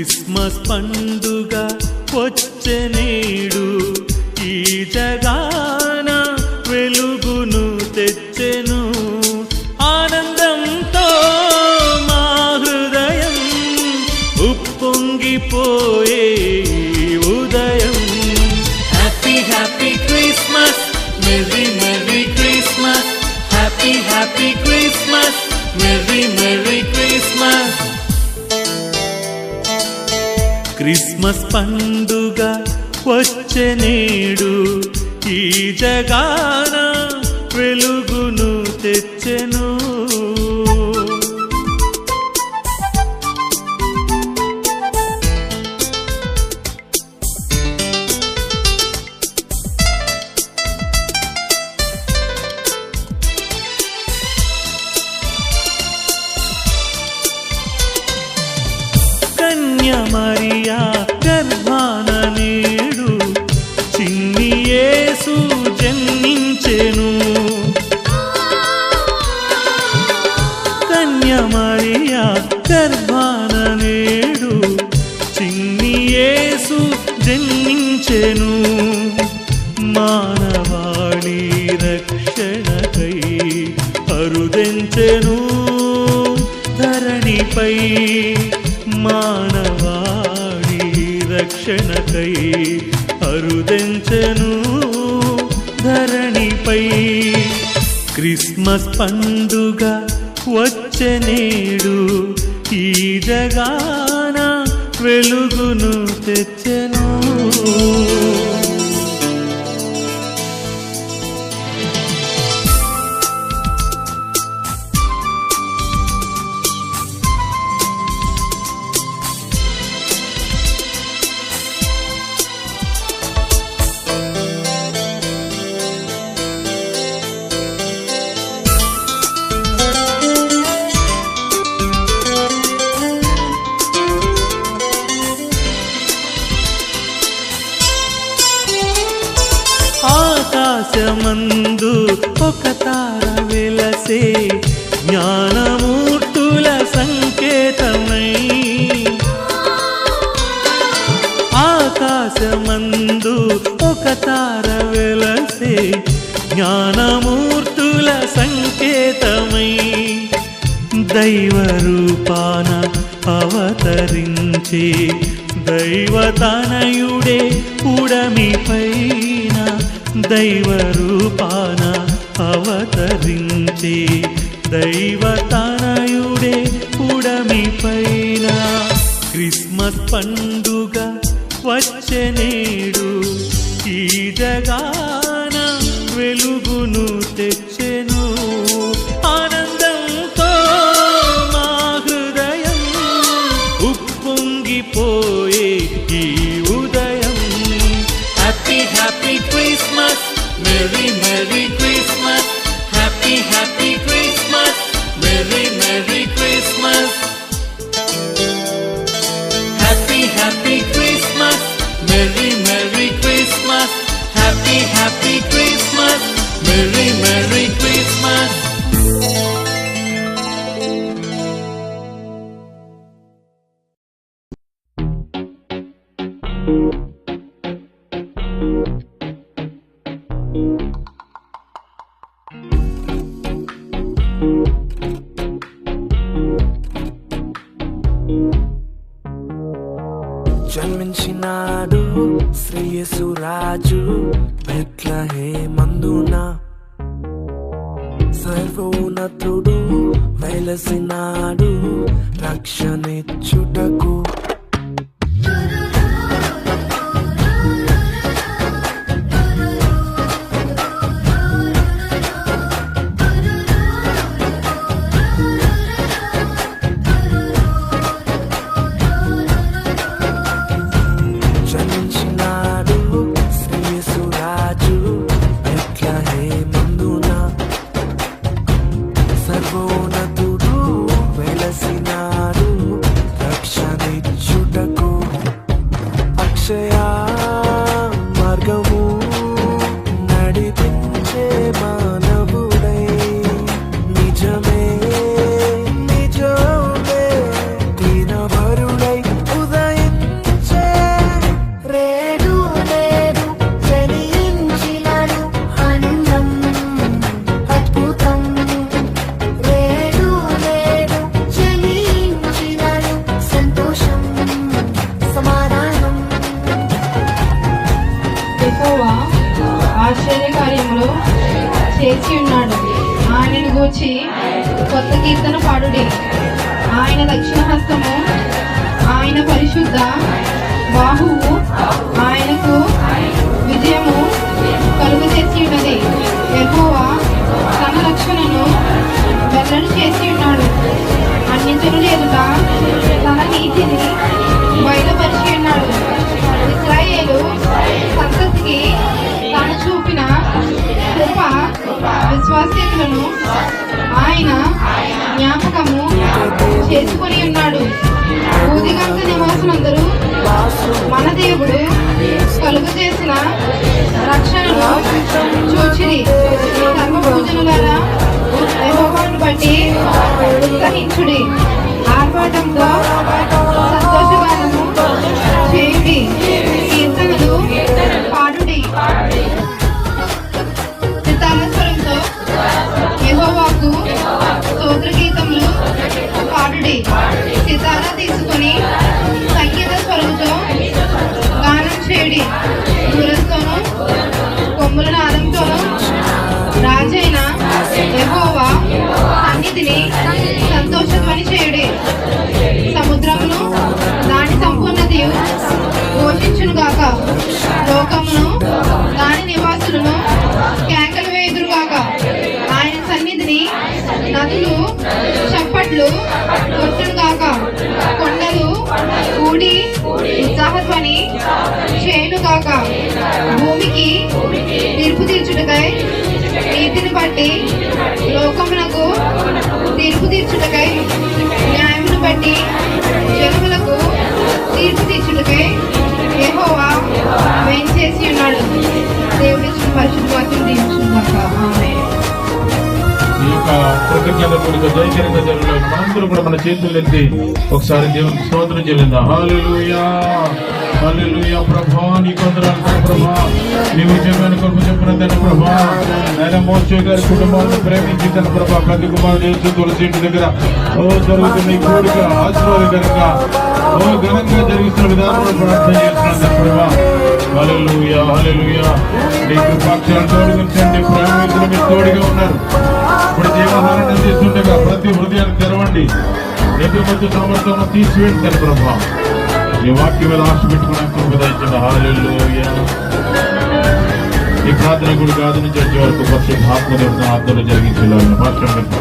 Christmas పండుగ వచ్చే నేడు ఈ జగాన వెలుగును తెచ్చెను. ఆనందంతో మా హృదయం ఉప్పొంగిపోయే ఉదయం. Happy happy Christmas, merry merry Christmas, happy happy Christmas, merry merry Christmas. Christmas పండుగ వచ్చే నేడు ఈ జగాన వెలుగును తెచ్చెను. కన్య మరియా గర్భాన నేడు చిన్ని యేసు జన్మించెను. కన్య మరియా గర్భాన నేడు చిన్ని యేసు జన్మించెను. మానవాళి రక్షణకై అరుదెంచెను ధరణిపై. మానవాళి రక్షణకై అరుదెంచెను ధరణిపై. క్రిస్మస్ పండుగ వచ్చే నేడు ఈ జగాన వెలుగును తెచ్చెను. ఆకాశమందు ఒక తార వెలసే జ్ఞానమూర్తుల సంకేతమై. ఆకాశమందు ఒక తార వెలసే జ్ఞానమూర్తుల సంకేతమై. దైవ రూపాన అవతరించే దైవతనయుడే ఉడమిపైన. దైవ రూపాన అవతరించే దైవతనయుడే ఉడమిపైన. క్రిస్మస్ పండుగ వచ్చే నేడు ఈ జగాన వెలుగును తెచ్చెను. ఆనందంతో మా హృదయం ఉప్పొంగిపోయే ఈ ఉదయం. Happy happy Christmas, merry merry Christmas, happy happy Christmas, merry merry Christmas. Happy happy Christmas, merry merry Christmas, happy happy Christmas, merry merry Christmas. జన్మించినాడు శ్రీయేసు రాజు బెత్లెహేమందున. సర్వోన్నతుడు వెలసినాడు రక్షణిచ్చుటకు. సర్వోన్నతుడు వెలసినాడు రక్షణిచ్చు పాడుడి. ఆయన దక్షిణ హస్తము, ఆయన పరిశుద్ధ బాహువు ఆయనకు విజయము కలుగు చేసి ఉన్నది. యెహోవా తన రక్షణను వెల్లడి చేసి ఉన్నాడు. అన్యజనుల ఎదుట తన నీతిని బయలుపరిచి ఉన్నాడు. ఇశ్రాయేలు సంతతికి తాను చూపిన కృప విశ్వాసీకులను ఆయన జ్ఞాపకము చేసుకుని ఉన్నాడు. భూదిగంత నివాసులందరూ మన దేవుడు కలుగు చేసిన రక్షణను చూచిరి. సర్వభూజనులారా యెహోవాను బట్టి ఉత్సహించుడి. ఆర్భాటంతో సంతోషగానము చేయుడి. కీర్తనలు పాడుడి. సితారస్వరంతో యెహోవాకు స్తోత్ర గీతములు పాడుడి. సితారా తీసుకొని సంగీత స్వరముతో గానం చేయుడి. దూరంతోనూ కొమ్ముల నాదంతోనూ రాజైన యెహోవా సన్నిధిని సంతోషధ్వని చేయుడి. సముద్రమును దాని సంపూర్ణతయు ఘోషించును గాక. లోకమును దాని నివాసులను కేకలు వేయుదురుగాక. ఆయన సన్నిధిని నదులు చప్పట్లు కొట్టును గాక. కొండలు కూడి ఉత్సాహధ్వని చేయును గాక. భూమికి తీర్పు తీర్చుటకై నీతిని బట్టి లోకమునకు తీర్పు తీర్చుటకై న్యాయమును బట్టి జనములకు తీర్పు తీర్చుటకై యెహోవా వేంచేసి ఉన్నాడు. దేవుడి పరిశుద్ధ వాక్యం దీవించుగాక. ఆమేన్. ఈ యొక్క కృతజ్ఞత కూడిక జయకర గజల్లో మనందరూ కూడా మన చేతులు ఎత్తి ఒకసారి దేవునికి స్తోత్రం చెల్లిందా. హల్లెలూయా హల్లెలూయా. ప్రభా నీకు వందనాలు ప్రభా. నీ విజయమైన కొరకు చెప్పిన ప్రభా ఆయన మోషే గారి కుటుంబాలను ప్రేమించి తన ప్రభా ప్రతి కుమారుడు యేసు తులసి ఇంటి దగ్గర జరుగుతున్న ఈ కోరిక ఆశీర్వాదకరంగా ఘనంగా జరిగిస్తున్న విధానంలో ప్రార్థన చేస్తున్నాను ప్రభా. హల్లెలూయా హల్లెలూయా. నీ కృపాక్షాలు తోడుగుంచండి. ప్రేమికులు మీరు తోడుగా ఉన్నారు. ఇప్పుడు జీవధారణ చేస్తుండగా ప్రతి హృదయాన్ని తెరవండి. ఎదురు మధ్య సమర్థన తీసివేస్తాను ప్రభా. ఈ వాక్యం మీద ఆశ పెట్టుకున్నాను దయచేయండి. హల్లెలూయా. ఈ ప్రార్థన గుడి కాదు నుంచి వచ్చే వరకు పరిశుద్ధ ఆత్మదేవత ఆత్మలో జరిగించాలని మాట్లాడండి.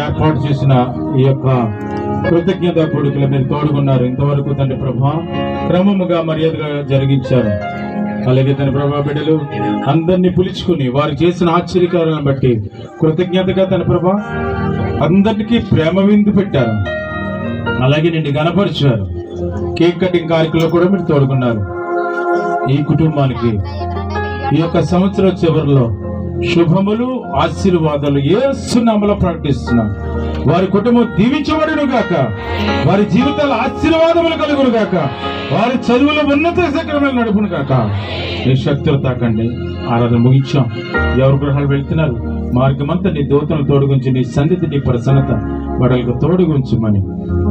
ఏర్పాటు చేసిన ఈ యొక్క కృతజ్ఞత కూడికలు మీరు తోడుకున్నారు. ఇంతవరకు తండ్రి ప్రభా క్రమముగా మర్యాదగా జరిగించారు. అలాగే తన ప్రభా బిడ్డలు అందరినీ పిలుచుకుని వారు చేసిన ఆశ్చర్యకారాలను బట్టి కృతజ్ఞతగా తన ప్రభా అందరికీ ప్రేమ విందు పెట్టారు. అలాగే నిన్ను గణపరిచారు. కేక్ కటింగ్ కార్యక్రమంలో కూడా మీరు తోడుకున్నారు. ఈ కుటుంబానికి ఈ యొక్క సంవత్సరం చివరిలో శుభములు ఆశీర్వాదాలు యేసు నామములో ప్రకటిస్తున్నాం. వారి కుటుంబం దీవించబడును గాక, వారి జీవితాల ఆశీర్వాదములు కలుగును గాక, వారి చదువుల ఉన్నత శిఖరములు నడుపును గాక. నీ శక్తులు తాకండి. ఆరాధన ముగించాం. ఎవరు గృహాలు వెళ్తున్నారు మార్గమంతా నీ దూతను తోడుగుంచి నీ సన్నిధి నీ ప్రసన్నత బడలకు తోడుగుంచమని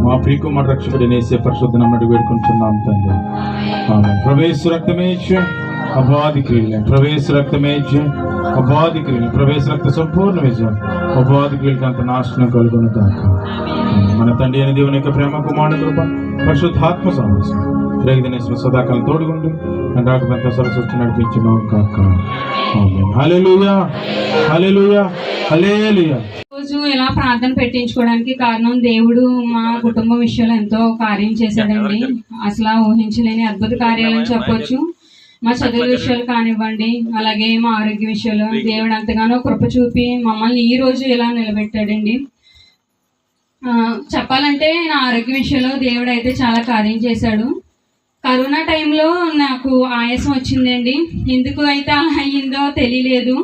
మా ప్రియకుమార రక్షకుడు నేసే పరిశుద్ధ నామమున వేడుకుంటున్నాం తండ్రి. ఆమేన్. ప్రవేశ రక్తమే అబాధి క్రియలు, ప్రవేశ రక్తమే అబాధి క్రియలు, ప్రవేశ రక్త సంపూర్ణ విజయం, అబాధి క్రియలకు అంత నాశనం కలుగును కాక. మన తండ్రి అయిన దేవుని యొక్క ప్రేమ కుమారుని కృప పరిశుద్ధాత్మ సమావేశం రేగదనేశ్వర సదాకాలం తోడుగుండి రాకపోతే సరస్వతి నడిపించున్నాం కాక. ఆమేన్. హల్లెలూయా, హల్లెలూయా, హల్లెలూయా. రోజు ఇలా ప్రార్థన పెట్టించుకోవడానికి కారణం దేవుడు మా కుటుంబం విషయంలో ఎంతో కార్యం చేశాడండి. అసలు ఊహించలేని అద్భుత కార్యాలని చెప్పొచ్చు. మా చదువు విషయాలు కానివ్వండి, అలాగే మా ఆరోగ్య విషయాలు దేవుడు ఎంతగానో కృప చూపి మమ్మల్ని ఈ రోజు ఇలా నిలబెట్టాడండి. చెప్పాలంటే నా ఆరోగ్య విషయంలో దేవుడు అయితే చాలా కార్యం చేశాడు. కరోనా టైంలో నాకు ఆయాసం వచ్చిందండి. ఎందుకు అయితే అలా అయ్యిందో తెలియలేదు.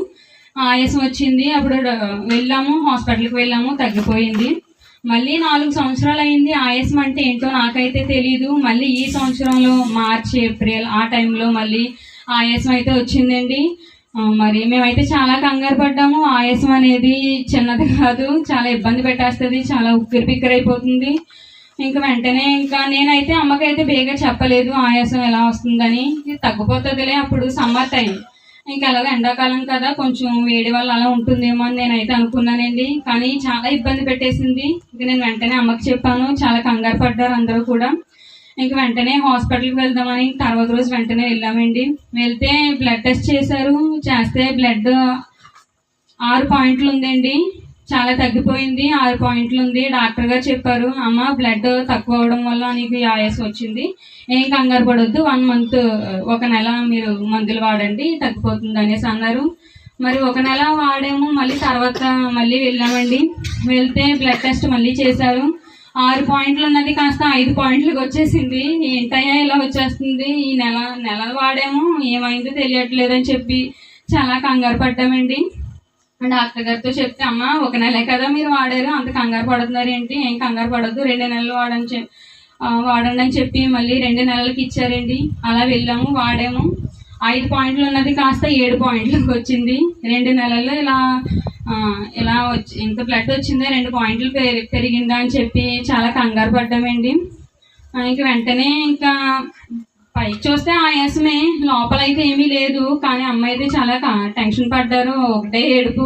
ఆయాసం వచ్చింది. అప్పుడు వెళ్ళాము, హాస్పిటల్కి వెళ్ళాము, తగ్గిపోయింది. మళ్ళీ 4 సంవత్సరాలు అయింది. ఆయాసం అంటే ఏంటో నాకైతే తెలీదు. మళ్ళీ ఈ సంవత్సరంలో మార్చి ఏప్రిల్ ఆ టైంలో మళ్ళీ ఆయాసం అయితే వచ్చిందండి. మరి మేమైతే చాలా కంగారు పడ్డాము. ఆయాసం అనేది చిన్నది కాదు, చాలా ఇబ్బంది పెట్టేస్తుంది, చాలా ఉక్కిరి బిక్కిరి అయిపోతుంది. ఇంకా వెంటనే నేనైతే అమ్మకైతే బేగా చెప్పలేదు ఆయాసం ఎలా వస్తుందని. తగ్గిపోతుందిలే, అప్పుడు సమ్మర్ టైం, ఇంకా అలాగే ఎండాకాలం కదా, కొంచెం వేడి వల్ల అలా ఉంటుందేమో అని నేనైతే అనుకున్నానండి. కానీ చాలా ఇబ్బంది పెట్టేసింది. ఇంక నేను వెంటనే అమ్మకి చెప్పాను. చాలా కంగారు పడ్డారు అందరూ కూడా. ఇంక వెంటనే హాస్పిటల్కి వెళ్దామని తర్వాత రోజు వెంటనే వెళ్ళామండి. వెళ్తే బ్లడ్ టెస్ట్ చేశారు. చేస్తే బ్లడ్ 6 పాయింట్లు ఉందండి. చాలా తగ్గిపోయింది. 6 పాయింట్లు ఉంది. డాక్టర్ గారు చెప్పారు, అమ్మ బ్లడ్ తక్కువ అవడం వల్ల నీకు ఆయాసం వచ్చింది, ఏం కంగారు పడొద్దు, 1 మంత్ 1 నెల మీరు మందులు వాడండి, తగ్గిపోతుంది అనేసి అన్నారు. మరి 1 నెల వాడాము. మళ్ళీ తర్వాత మళ్ళీ వెళ్ళామండి. వెళ్తే బ్లడ్ టెస్ట్ మళ్ళీ చేశారు. 6 పాయింట్లు ఉన్నది కాస్త 5 పాయింట్లకు వచ్చేసింది. ఏంటయ్యా ఇలా వచ్చేస్తుంది, ఈ నెల వాడాము, ఏమైందో తెలియట్లేదు అని చెప్పి చాలా కంగారు పడ్డామండి. డాక్టర్ గారితో చెప్తే, అమ్మ 1 నెలే కదా మీరు వాడారు, అంత కంగారు పడుతున్నారు ఏంటి, ఏం కంగారు పడద్దు, 2 నెలలు వాడండి అని చెప్పి మళ్ళీ 2 నెలలకి ఇచ్చారండి. అలా వెళ్ళాము, వాడాము. 5 పాయింట్లు ఉన్నది కాస్త 7 పాయింట్లకు వచ్చింది. 2 నెలల్లో ఇలా వచ్చి ఇంత బ్లడ్ వచ్చిందా, 2 పాయింట్లు పెరిగిందా అని చెప్పి చాలా కంగారు పడ్డామండి. ఇంక వెంటనే ఇంకా పైకి చూస్తే ఆయాసమే, లోపలైతే ఏమీ లేదు. కానీ అమ్మ అయితే చాలా టెన్షన్ పడ్డారు. ఒకటే ఏడుపు,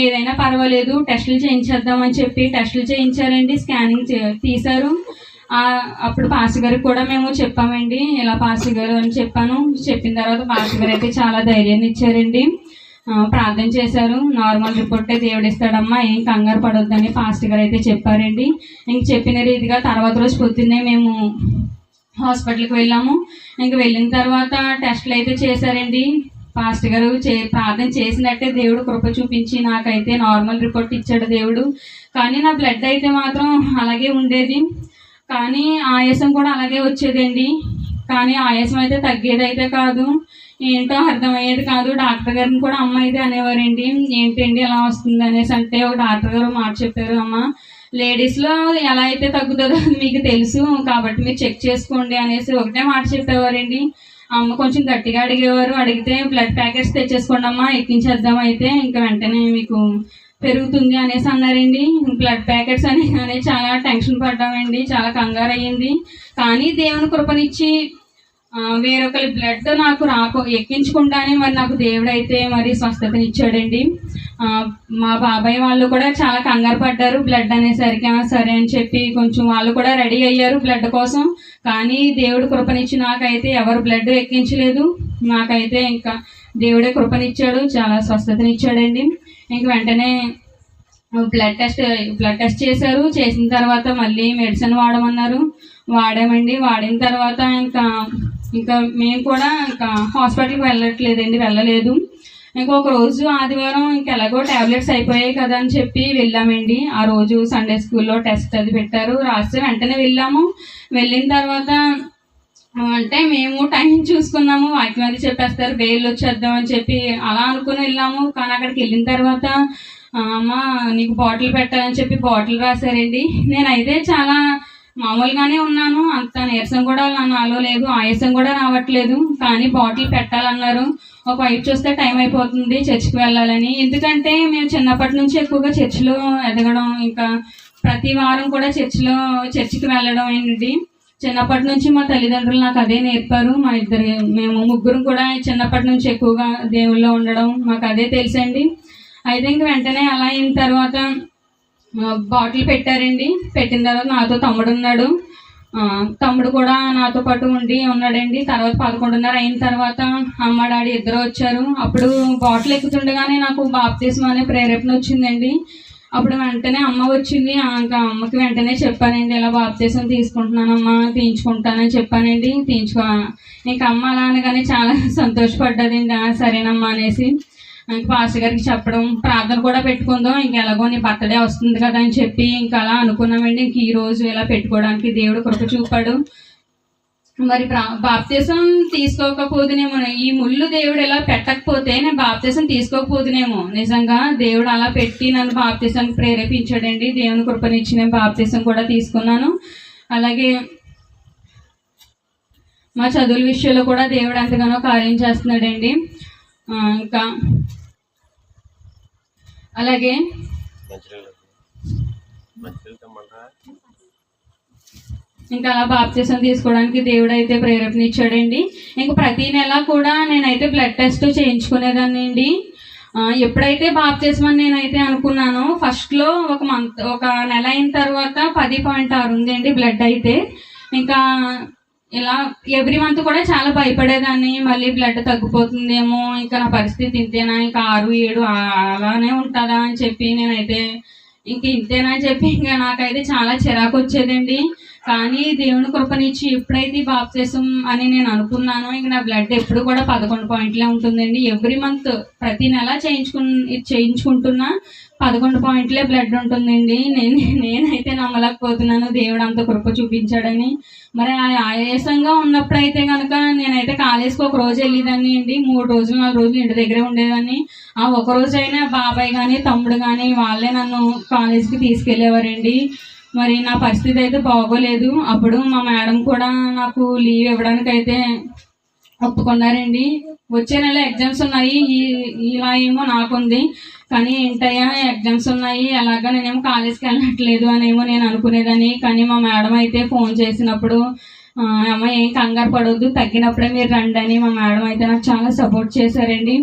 ఏదైనా పర్వాలేదు టెస్టులు చేయించేద్దామని చెప్పి టెస్టులు చేయించారండి. స్కానింగ్ తీశారు. అప్పుడు పాస్టర్ గారికి కూడా మేము చెప్పామండి, ఇలా పాస్టర్ గారు అని చెప్పాను. చెప్పిన తర్వాత పాస్టర్ గారు అయితే చాలా ధైర్యాన్ని ఇచ్చారండి. ప్రార్థన చేశారు. నార్మల్ రిపోర్టే దేవుడిస్తాడమ్మా, ఏం కంగారు పడొద్దని పాస్టర్ గారు అయితే చెప్పారండి. ఇంక చెప్పిన రీతిగా తర్వాత రోజు పొద్దున్నే మేము హాస్పిటల్కి వెళ్ళాము. ఇంక వెళ్ళిన తర్వాత టెస్టులు అయితే చేశారండి. పాస్టర్ గారు ప్రార్థన చేసినట్టే దేవుడు కృప చూపించి నాకైతే నార్మల్ రిపోర్ట్ ఇచ్చాడు దేవుడు. కానీ నా బ్లడ్ అయితే మాత్రం అలాగే ఉండేది. కానీ ఆయాసం కూడా అలాగే వచ్చేదండి. కానీ ఆయాసం అయితే తగ్గేది అయితే కాదు. ఏంటో అర్థమయ్యేది కాదు. డాక్టర్ గారిని కూడా అమ్మ అయితే అనేవారండి, ఏంటండి ఎలా వస్తుంది అనేసి. అంటే ఒక డాక్టర్ గారు మాట చెప్పారు, అమ్మ లేడీస్లో ఎలా అయితే తగ్గుతుందో మీకు తెలుసు కాబట్టి మీరు చెక్ చేసుకోండి అనేసి ఒకటే మాట చెప్పేవారండి. అమ్మ కొంచెం గట్టిగా అడిగేవారు. అడిగితే బ్లడ్ ప్యాకెట్స్ తెచ్చేసుకోండి అమ్మా, ఎక్కించేద్దాం, అయితే ఇంకా వెంటనే మీకు పెరుగుతుంది అనేసి అన్నారండి. బ్లడ్ ప్యాకెట్స్ అని చాలా టెన్షన్ పడ్డామండి, చాలా కంగారు అయ్యింది. కానీ దేవుని కృపనిచ్చి వేరొకరి బ్లడ్ నాకు ఎక్కించుకుంటానే మరి నాకు దేవుడు అయితే మరి స్వస్థతనిచ్చాడండి. మా బాబాయ్ వాళ్ళు కూడా చాలా కంగారు పడ్డారు బ్లడ్ అనేసరికి. సరే అని చెప్పి కొంచెం వాళ్ళు కూడా రెడీ అయ్యారు బ్లడ్ కోసం. కానీ దేవుడు కృపనిచ్చి నాకైతే ఎవరు బ్లడ్ ఎక్కించలేదు. నాకైతే ఇంకా దేవుడే కృపనిచ్చాడు, చాలా స్వస్థతనిచ్చాడండి. ఇంక వెంటనే బ్లడ్ టెస్ట్ చేశారు. చేసిన తర్వాత మళ్ళీ మెడిసిన్ వాడమన్నారు. వాడామండి. వాడిన తర్వాత ఇంకా మేము కూడా ఇంకా హాస్పిటల్కి వెళ్ళలేదు. ఇంకొక రోజు ఆదివారం ఎలాగో ట్యాబ్లెట్స్ అయిపోయాయి కదా అని చెప్పి వెళ్ళామండి. ఆ రోజు సండే స్కూల్లో టెస్ట్ అది పెట్టారు. రాస్తే వెంటనే వెళ్ళాము. వెళ్ళిన తర్వాత అంటే మేము టైం చూసుకున్నాము. వాక్యం అది చెప్పేస్తారు, బెయిల్ వచ్చేద్దాం అని చెప్పి అలా అనుకుని వెళ్ళాము. కానీ అక్కడికి వెళ్ళిన తర్వాత అమ్మ నీకు బాటిల్ పెట్టాలని చెప్పి బాటిల్ రాశారండి. నేనైతే చాలా మామూలుగానే ఉన్నాను. అంత నీరసం కూడా నాలో లేదు, ఆయాసం కూడా రావట్లేదు. కానీ బాటిల్ పెట్టాలన్నారు. ఒక వైపు చూస్తే టైం అయిపోతుంది చర్చికి వెళ్ళాలని. ఎందుకంటే మేము చిన్నప్పటి నుంచి ఎక్కువగా చర్చిలో ఎదగడం, ఇంకా ప్రతి వారం కూడా చర్చికి వెళ్ళడం ఏంటి. చిన్నప్పటి నుంచి మా తల్లిదండ్రులు నాకు అదే నేర్పారు. మేము ముగ్గురం కూడా చిన్నప్పటి నుంచి ఎక్కువగా దేవుళ్ళో ఉండడం మాకు అదే తెలుసండి. అయితే ఇంక వెంటనే అలా అయిన తర్వాత బాటిల్ పెట్టారండి. పెట్టిన తర్వాత నాతో తమ్ముడు ఉన్నాడు. తమ్ముడు కూడా నాతో పాటు ఉన్నాడండి. తర్వాత 11:30 అయిన తర్వాత అమ్మ డాడీ ఇద్దరు వచ్చారు. అప్పుడు బాటిల్ ఎక్కుతుండగానే నాకు బాప్తిస్మం అనే ప్రేరేపణ వచ్చిందండి. అప్పుడు వెంటనే అమ్మ వచ్చింది. ఇంకా అమ్మకి వెంటనే చెప్పానండి, ఇలా బాప్తిస్మం తీసుకుంటున్నానమ్మా, తీయించుకుంటానని చెప్పానండి. ఇంకా అమ్మ అలా అనగానే చాలా సంతోషపడ్డదండి. సరేనమ్మా అనేసి ఇంక పాస్టర్ గారికి చెప్పడం, ప్రార్థన కూడా పెట్టుకుందాం, ఎలాగో నీ బర్త్డే వస్తుంది కదా అని చెప్పి ఇంకా అలా అనుకున్నామండి. ఇంక ఈ రోజు ఇలా పెట్టుకోవడానికి దేవుడు కృప చూపాడు. మరి బాప్తిసం తీసుకోకపోదునేమో, ఈ ముళ్ళు దేవుడు ఇలా పెట్టకపోతే నేను బాప్తిసం తీసుకోకపోదునేమో. నిజంగా దేవుడు అలా పెట్టి నన్ను బాప్తిసానికి ప్రేరేపించాడండి. దేవుని కృపనిచ్చి నేను బాప్తిసం కూడా తీసుకున్నాను. అలాగే మా చదువుల విషయంలో కూడా దేవుడు ఎంతగానో కార్యం చేస్తున్నాడండి. ఇంకా అలాగే ఇంకా అలా బాప్తిసం తీసుకోవడానికి దేవుడు అయితే ప్రేరేపణ ఇచ్చాడండి. ఇంకా ప్రతి నెల కూడా నేనైతే బ్లడ్ టెస్ట్ చేయించుకునేదాన్ని అండి. ఎప్పుడైతే బాప్తిసం నేనైతే అనుకున్నానో ఫస్ట్లో ఒక నెల అయిన తర్వాత 10.6 ఉందండి బ్లడ్ అయితే. ఇంకా ఇలా ఎవ్రీ మంత్ కూడా చాలా భయపడేదాన్ని, మళ్ళీ బ్లడ్ తగ్గిపోతుందేమో, ఇంకా నా పరిస్థితి ఇంతేనా, ఇంకా 6, 7 అలానే ఉంటుందా అని చెప్పి నేనైతే ఇంతేనా అని చెప్పి ఇంకా నాకైతే చాలా చిరాకు వచ్చేదండి. కానీ దేవుని కృపనిచ్చి ఎప్పుడైతే బాప్తిసం అని నేను అనుకున్నానో ఇంక నా బ్లడ్ ఎప్పుడు కూడా 11 పాయింట్లే ఉంటుందండి. ఎవ్రీ మంత్ ప్రతి నెల చేయించుకుంటున్నా 11 పాయింట్లే బ్లడ్ ఉంటుందండి. నేనైతే నమ్మలేకపోతున్నాను దేవుడు అంత కృప చూపించాడని. మరి ఆయాసంగా ఉన్నప్పుడైతే కనుక నేనైతే కాలేజ్కి ఒక రోజు వెళ్ళేదాన్ని అండి. 3 రోజులు 4 రోజులు ఇంటి దగ్గరే ఉండేదాన్ని. ఆ ఒక రోజైనా బాబాయ్ కానీ తమ్ముడు కానీ వాళ్ళే నన్ను కాలేజ్కి తీసుకెళ్ళేవారండి. మరి నా పరిస్థితి అయితే బాగోలేదు. అప్పుడు మా మేడం కూడా నాకు లీవ్ ఇవ్వడానికి అయితే ఒప్పుకున్నారండి. వచ్చే నెల ఎగ్జామ్స్ ఉన్నాయి, ఇలా ఏమో నాకుంది, కానీ ఏంటయ్యా ఎగ్జామ్స్ ఉన్నాయి, అలాగా నేనేమో కాలేజ్కి వెళ్ళట్లేదు అనేమో నేను అనుకునేదాన్ని. కానీ మా మేడం అయితే ఫోన్ చేసినప్పుడు అమ్మ ఏం కంగారు పడవద్దు, తగ్గినప్పుడే మీరు రండి అని మా మేడం అయితే నాకు చాలా సపోర్ట్ చేశారండి.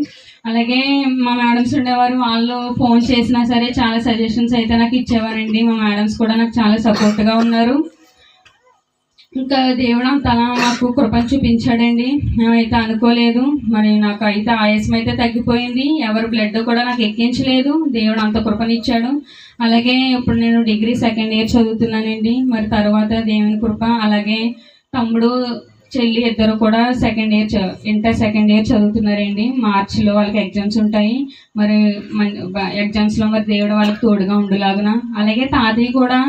అలాగే మా మేడమ్స్ ఉండేవారు, వాళ్ళు ఫోన్ చేసినా సరే చాలా సజెషన్స్ అయితే నాకు ఇచ్చేవారండి. మా మేడమ్స్ కూడా నాకు చాలా సపోర్ట్గా ఉన్నారు. ఇంకా దేవుడు అంతలా మాకు కృపను చూపించాడండి. మేమైతే అనుకోలేదు. మరి నాకు అయితే ఆయాసం అయితే తగ్గిపోయింది, ఎవరు బ్లడ్ కూడా నాకు ఎక్కించలేదు. దేవుడు అంత కృపనిచ్చాడు. అలాగే ఇప్పుడు నేను డిగ్రీ 2nd ఇయర్ చదువుతున్నానండి. మరి తర్వాత దేవుని కృప. అలాగే తమ్ముడు చెల్లి ఇద్దరు కూడా ఇంటర్ 2nd ఇయర్ చదువుతున్నారండి. మార్చిలో వాళ్ళకి ఎగ్జామ్స్ ఉంటాయి. మరి ఎగ్జామ్స్లో మరి దేవుడు వాళ్ళకి తోడుగా ఉండులాగున. అలాగే తాతయ్య కూడా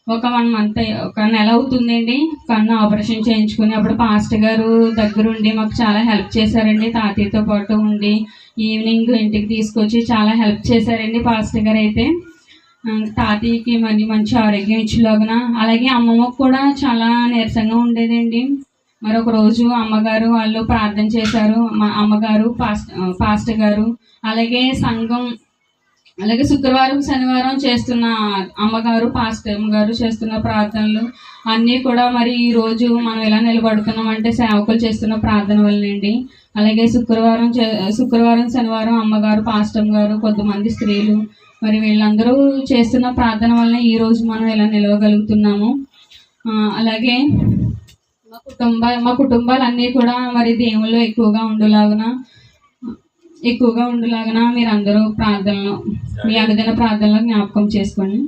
ఒక 1 month ఒక నెల అవుతుందండి కన్ను ఆపరేషన్ చేయించుకుని. అప్పుడు పాస్టర్ గారు దగ్గరుండి మాకు చాలా హెల్ప్ చేశారండి. తాతయ్యతో పాటు ఉండి ఈవినింగ్ ఇంటికి తీసుకొచ్చి చాలా హెల్ప్ చేశారండి పాస్టర్ గారు అయితే. తాతయ్యకి మళ్ళీ మంచి ఆరోగ్యం ఇచ్చేలాగున. అలాగే అమ్మమ్మకు కూడా చాలా నీరసంగా ఉండేదండి. మరొక రోజు అమ్మగారు వాళ్ళు ప్రార్థన చేశారు. మా అమ్మగారు పాస్టర్ గారు అలాగే సంఘం, అలాగే శుక్రవారం శనివారం చేస్తున్న అమ్మగారు పాస్టర్ గారు చేస్తున్న ప్రార్థనలు అన్నీ కూడా మరి ఈరోజు మనం ఎలా నిలబడుతున్నాం అంటే సేవకులు చేస్తున్న ప్రార్థన వల్లనండి. అలాగే శుక్రవారం శనివారం అమ్మగారు పాస్టర్ గారు కొంతమంది స్త్రీలు మరి వీళ్ళందరూ చేస్తున్న ప్రార్థన వలన ఈరోజు మనం ఎలా నిలవగలుగుతున్నాము. అలాగే మా కుటుంబాలన్నీ కూడా మరి దేవుళ్ళు ఎక్కువగా ఉండేలాగున ఎక్కువగా ఉండేలాగా మీరు అందరూ ప్రార్థనలో మీ అనుదిన ప్రార్థనలో జ్ఞాపకం చేసుకోండి.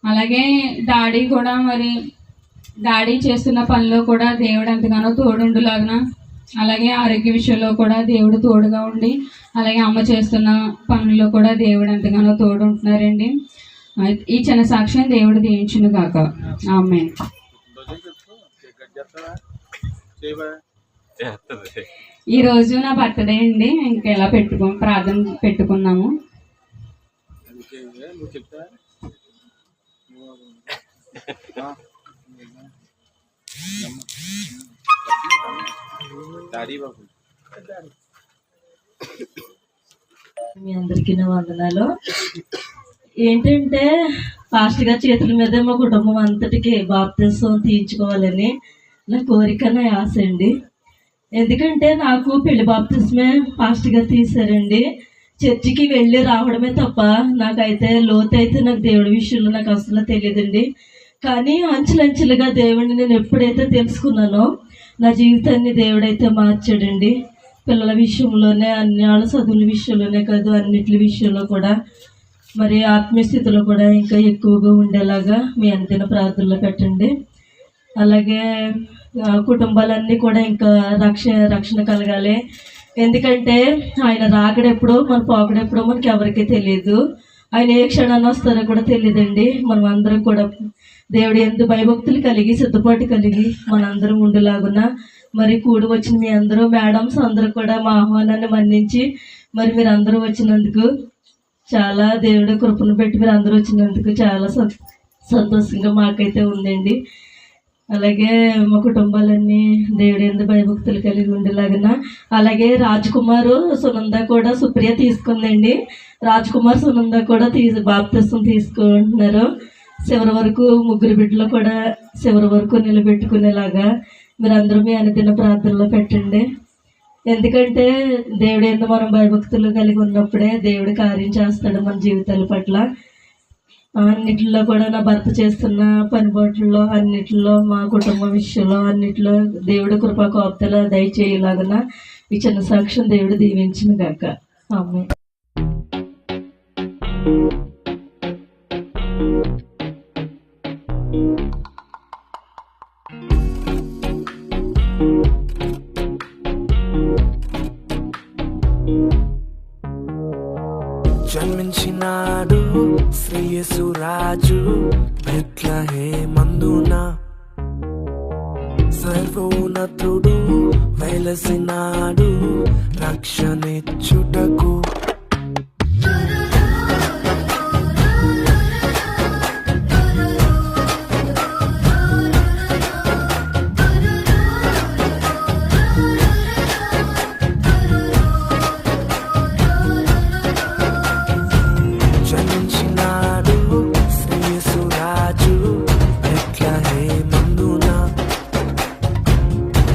అలాగే డాడీ కూడా మరి డాడీ చేస్తున్న పనిలో కూడా దేవుడు ఎంతగానో తోడుండులాగా, అలాగే ఆరోగ్య విషయంలో కూడా దేవుడు తోడుగా ఉండి, అలాగే అమ్మ చేస్తున్న పనుల్లో కూడా దేవుడు ఎంతగానో తోడు ఉంటున్నారండి. ఈ చిన్న సాక్ష్యం దేవుడు దీవించును గాక. ఆమేన్. ఈ రోజు నా బర్త్డే అండి. ఇంకా ఎలా ప్రార్థన పెట్టుకున్నాము. మీ అందరికీ నా వందనాలు. ఏంటంటే పాస్టర్ గారి చేతుల మీద మా కుటుంబం అంతటికి బాప్తిసం తీయించుకోవాలని నా కోరిక, నా ఆశ అండి. ఎందుకంటే నాకు పెళ్లి బాప్తిసమే పాస్టర్ గారు తీశారండి. చర్చికి వెళ్ళి రావడమే తప్ప నాకైతే లోతైతే నాకు దేవుడి విషయంలో నాకు అసలు తెలియదండి. కానీ అంచెలంచెలుగా దేవుడిని నేను ఎప్పుడైతే తెలుసుకున్నానో నా జీవితాన్ని దేవుడైతే మార్చాడండి. పిల్లల విషయంలోనే, అన్యాల చదువుల విషయంలోనే కాదు, అన్నిటి విషయంలో కూడా మరి ఆత్మీయస్థితిలో కూడా ఇంకా ఎక్కువగా ఉండేలాగా మీ అంతిన ప్రార్థనలో పెట్టండి. అలాగే కుటుంబాలన్నీ కూడా ఇంకా రక్షణ కలగాలి. ఎందుకంటే ఆయన రాకడెప్పుడో మన పోకడెప్పుడో మనకి ఎవరికీ తెలియదు. ఆయన ఏ క్షణాన్ని వస్తారో కూడా తెలియదండి. మనం అందరం కూడా దేవుడు ఎందు భయభక్తులు కలిగి సిద్ధపాటు కలిగి మనందరం ఉండేలాగున మరి కూడి వచ్చిన మీ అందరూ మేడమ్స్ అందరూ కూడా మా ఆహ్వానాన్ని మన్నించి మరి మీరు అందరూ వచ్చినందుకు చాలా దేవుడు కృపను పెట్టి మీరు అందరూ వచ్చినందుకు చాలా సంతోషంగా మాకైతే ఉందండి. అలాగే మా కుటుంబాలన్నీ దేవుడు ఎందు భయభక్తులు కలిగి ఉండేలాగిన, అలాగే రాజ్కుమారు సునంద కూడా సుప్రియ తీసుకుందండి. రాజ్కుమార్ సునంద కూడా బాప్తిసం తీసుకుంటున్నారు. చివరి వరకు ముగ్గురు బిడ్డలు కూడా చివరి వరకు నిలబెట్టుకునేలాగా మీరు అందరూ మీ అనుదిన ప్రార్థనలో పెట్టండి. ఎందుకంటే దేవుడు ఎందు మనం భయభక్తులు కలిగి ఉన్నప్పుడే దేవుడు కార్యం చేస్తాడు మన జీవితాల పట్ల. అన్నిటిలో కూడా నా భర్త చేస్తున్న పనిపాట్లలో, అన్నిటిలో మా కుటుంబ విషయంలో అన్నిటిలో దేవుడు కృపా కోప్తల దయచేయలాగున ఈ చిన్న సాక్ష్యం దేవుడు దీవించును గాక. ఆమేన్. జన్మించినాడు శ్రీయేసు రాజు బెత్లెహేమందున, సర్వోన్నతుడు వెలసినాడు రక్షణిచ్చుటకు.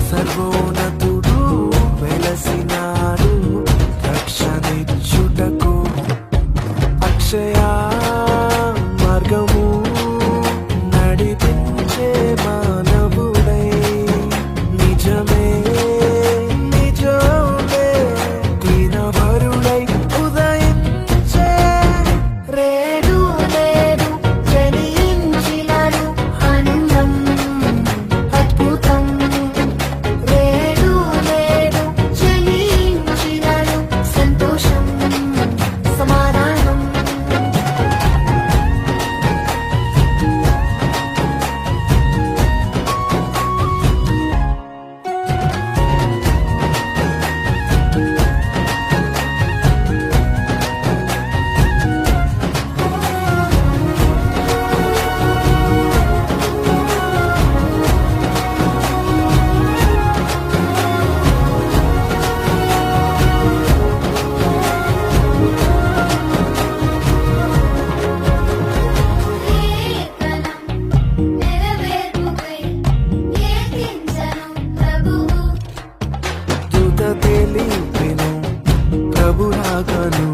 సర్వోన్నతుడు వెలసినాడు రక్షణిచ్చుటకు. అక్షయ మార్గము నడిపించే మానవుడై, నిజమే నిజమే దీనవరుడై ఉదయించే రేడు నేడు జనించినను ఆనందం అద్భుతం. రేడు నేడు జనించినను సంతోషం సమాధానం. దూత తెలిపెను ప్రభురాగను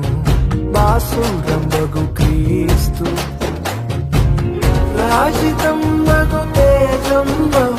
బాసురంబగు క్రీస్తు, రాజితం బగు తేజంబగు